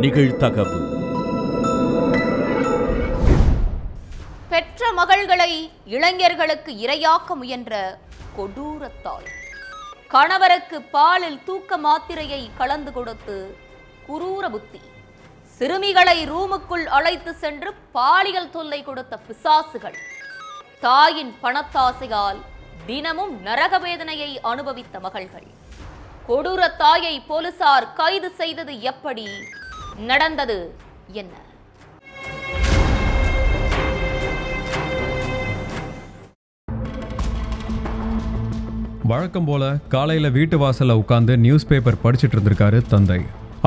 நிகழ்தகவு. பெற்ற மகள்களை இளைஞர்களுக்கு இரையாக்க முயன்ற கொடூரத்தாய், கணவருக்கு பாலில் தூக்க மாத்திரையை கலந்து கொடுத்து குரூர புத்தி, சிறுமிகளை ரூமுக்குள் அழைத்து சென்று பாலியல் தொல்லை கொடுத்த பிசாசுகள், தாயின் பணத்தாசையால் தினமும் நரக வேதனையை அனுபவித்த மகள்கள். கொடூர தாயை போலீசார் கைது செய்தது எப்படி? நடந்தது என்ன? வழக்கம் போல காலையில வீட்டு வாசல்ல உட்காந்து நியூஸ் பேப்பர் படிச்சுட்டு இருந்திருக்காரு தந்தை.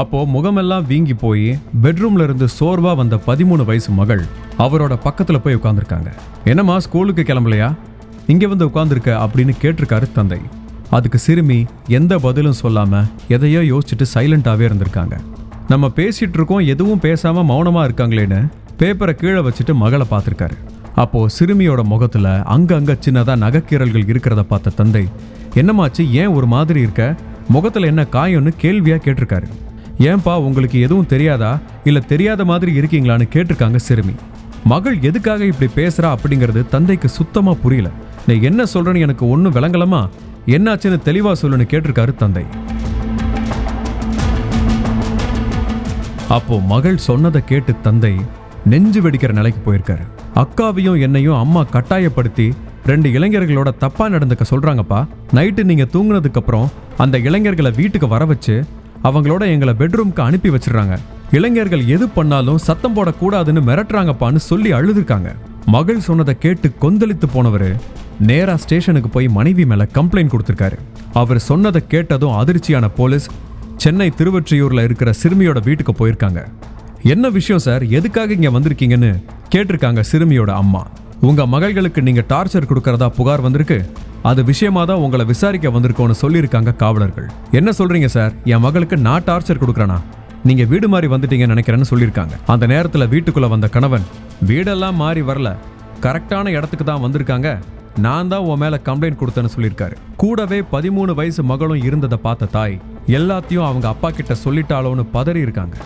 அப்போ முகமெல்லாம் வீங்கி போய் பெட்ரூம்ல இருந்து சோர்வா வந்த 13 வயசு மகள் அவரோட பக்கத்துல போய் உட்கார்ந்துருக்காங்க. என்னம்மா, ஸ்கூலுக்கு கிளம்பலையா? இங்க வந்து உட்கார்ந்துருக்க அப்படின்னு கேட்டிருக்காரு தந்தை. அதுக்கு சிறுமி எந்த பதிலும் சொல்லாம எதையோ யோசிச்சுட்டு சைலண்டாவே இருந்திருக்காங்க. நம்ம பேசிட்டு இருக்கோம், எதுவும் பேசாம மௌனமா இருக்காங்களேன்னு பேப்பரை கீழே வச்சுட்டு மகளை பார்த்திருக்காரு. அப்போ சிறுமியோட முகத்துல அங்கங்க சின்னதா நகைக்கீரல்கள் இருக்கிறத பார்த்த தந்தை, என்னமாச்சு, ஏன் ஒரு மாதிரி இருக்க, முகத்துல என்ன காயம்னு கேள்வியா கேட்டிருக்காரு. ஏன்பா, உங்களுக்கு எதுவும் தெரியாதா, இல்ல தெரியாத மாதிரி இருக்கீங்களான்னு கேட்டிருக்காங்க சிறுமி. மகள் எதுக்காக இப்படி பேசுறா அப்படிங்கிறது தந்தைக்கு சுத்தமா புரியல. நீ என்ன சொல்றேன்னு எனக்கு ஒன்னும் விளங்கலமா, என்னாச்சுன்னு தெளிவா சொல்லுன்னு கேட்டிருக்காரு தந்தை. அப்போ மகள் சொன்னதை கேட்டு தந்தை நெஞ்சு வெடிக்கிற நிலைக்கு போயிருக்காரு. அக்காவையும் என்னையும் அம்மா கட்டாயப்படுத்தி 2 இளைஞர்களோட தப்பா நடந்துக்க சொல்றாங்கப்பா. நைட்டு நீங்க தூங்குனதுக்கு அப்புறம் அந்த இளைஞர்களை வீட்டுக்கு வர வச்சு அவங்களோட எங்களை பெட்ரூம்க்கு அனுப்பி வச்சிடறாங்க. இளைஞர்கள் எது பண்ணாலும் சத்தம் போடக்கூடாதுன்னு மிரட்டுறாங்கப்பான்னு சொல்லி அழுதுருக்காங்க. மகள் சொன்னதை கேட்டு கொந்தளித்து போனவரு நேரா ஸ்டேஷனுக்கு போய் மனைவி மேல கம்ப்ளைண்ட் கொடுத்திருக்காரு. அவர் சொன்னதை கேட்டதும் அதிர்ச்சியான போலீஸ் சென்னை திருவொற்றியூர்ல இருக்கிற சிறுமியோட வீட்டுக்கு போயிருக்காங்க. என்ன விஷயம் சார், எதுக்காக இங்க வந்திருக்கீங்கன்னு கேட்டிருக்காங்க சிறுமியோட அம்மா. உங்க மகள்களுக்கு நீங்க டார்ச்சர் கொடுக்கறதா புகார் வந்திருக்கு, அது விஷயமா தான் உங்களை விசாரிக்க வந்திருக்கோன்னு சொல்லியிருக்காங்க காவலர்கள். என்ன சொல்றீங்க சார், என் மகளுக்கு நான் டார்ச்சர் கொடுக்கறேனா? நீங்க வீடு மாறி வந்துட்டீங்கன்னு நினைக்கிறேன்னு சொல்லியிருக்காங்க. அந்த நேரத்துல வீட்டுக்குள்ள வந்த கணவன், வீடெல்லாம் மாறி வரல, கரெக்டான இடத்துக்கு தான் வந்திருக்காங்க, நான் தான் உன் மேல கம்ப்ளைண்ட் கொடுத்தேன்னு சொல்லியிருக்காரு. கூடவே 13 வயசு மகளும் இருந்ததை பார்த்த தாய் எல்லாத்தையும் அவங்க அப்பா கிட்ட சொல்லிட்டாலோன்னு பதறி இருக்காங்க.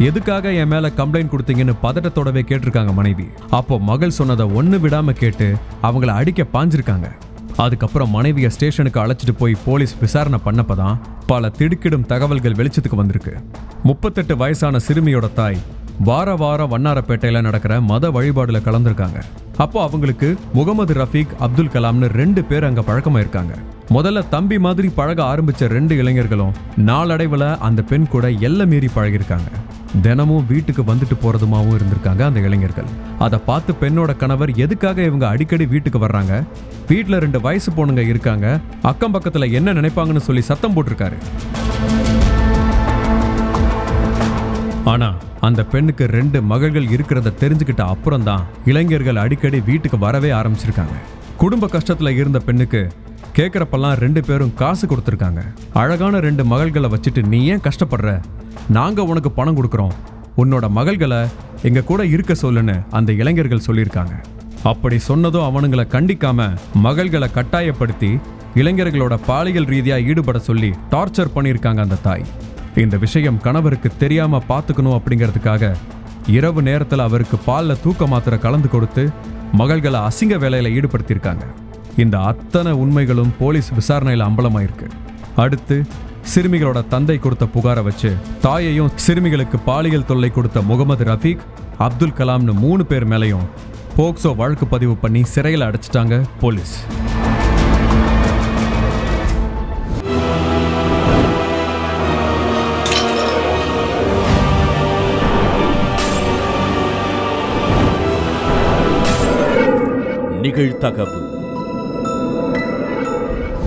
எதுக்காக என் மேல கம்ப்ளைண்ட் கொடுத்தீங்கன்னு பதட்டத்தோடவே கேட்டிருக்காங்க மனைவி. அப்போ மகள் சொன்னதை ஒண்ணு விடாம கேட்டு அவங்கள அடிக்க பாஞ்சிருக்காங்க. அதுக்கப்புறம் மனைவிய ஸ்டேஷனுக்கு அழைச்சிட்டு போய் போலீஸ் விசாரணை பண்ணப்பதான் பல திடுக்கிடும் தகவல்கள் வெளிச்சத்துக்கு வந்திருக்கு. 38 வயசான சிறுமியோட தாய் வாரம் வண்ணாரப்பேட்டையில நடக்கிற மத வழிபாடுல கலந்துருக்காங்க. அப்போ அவங்களுக்கு முகமது ரஃபீக், அப்துல் கலாம்னு 2 பேர் அங்க பழக்கமா இருக்காங்க. முதல்ல தம்பி மாதிரி பழக ஆரம்பிச்ச 2 இளைஞர்களும் நாளடைவுல அந்த பெண் கூட எல்லை மீறி பழகிருக்காங்க. தினமும் வீட்டுக்கு வந்துட்டு போறதுமாவும் இருந்திருக்காங்க அந்த இளைஞர்கள். அதை பார்த்து பெண்ணோட கணவர், எதுக்காக இவங்க அடிக்கடி வீட்டுக்கு வர்றாங்க, வீட்டுல 2 வயசு பொண்ணுங்க இருக்காங்க, அக்கம் பக்கத்துல என்ன நினைப்பாங்கன்னு சொல்லி சத்தம் போட்டிருக்காரு. ஆனா அந்த பெண்ணுக்கு 2 மகள்கள் இருக்கிறத தெரிஞ்சுக்கிட்ட அப்புறம் தான் இளைஞர்கள் அடிக்கடி வீட்டுக்கு வரவே ஆரம்பிச்சிருக்காங்க. குடும்ப கஷ்டத்துல இருந்த பெண்ணுக்கு கேட்கறப்பெல்லாம் 2 பேரும் காசு கொடுத்துருக்காங்க. அழகான 2 மகள்களை வச்சுட்டு நீ ஏன் கஷ்டப்படுற, நாங்க உனக்கு பணம் கொடுக்குறோம், உன்னோட மகள்களை எங்க கூட இருக்க சொல்லுன்னு அந்த இளைஞர்கள் சொல்லியிருக்காங்க. அப்படி சொன்னதும் அவனுங்களை கண்டிக்காம மகள்களை கட்டாயப்படுத்தி இளைஞர்களோட பாலியல் ரீதியா ஈடுபட சொல்லி டார்ச்சர் பண்ணியிருக்காங்க அந்த தாய். இந்த விஷயம் கணவருக்கு தெரியாம பாத்துக்கணும் அப்படிங்கிறதுக்காக இரவு நேரத்துல அவருக்கு பால்ல தூக்க மாத்திரை கலந்து கொடுத்து மகள்களை அசிங்க வேலையில ஈடுபடுத்தியிருக்காங்க. இந்த அத்தனை உண்மைகளும் போலீஸ் விசாரணையில அம்பலமாயிருக்கு. அடுத்து சிறுமிகளோட தந்தை கொடுத்த புகாரை வச்சு தாயையும் சிறுமிகளுக்கு பாலியல் தொல்லை கொடுத்த முகமது ரஃபீக், அப்துல் கலாம்னு 3 பேர் மேலையும் போக்சோ வழக்கு பதிவு பண்ணி சிறையில் அடைச்சிட்டாங்க போலீஸ். நிகழ்தகவு.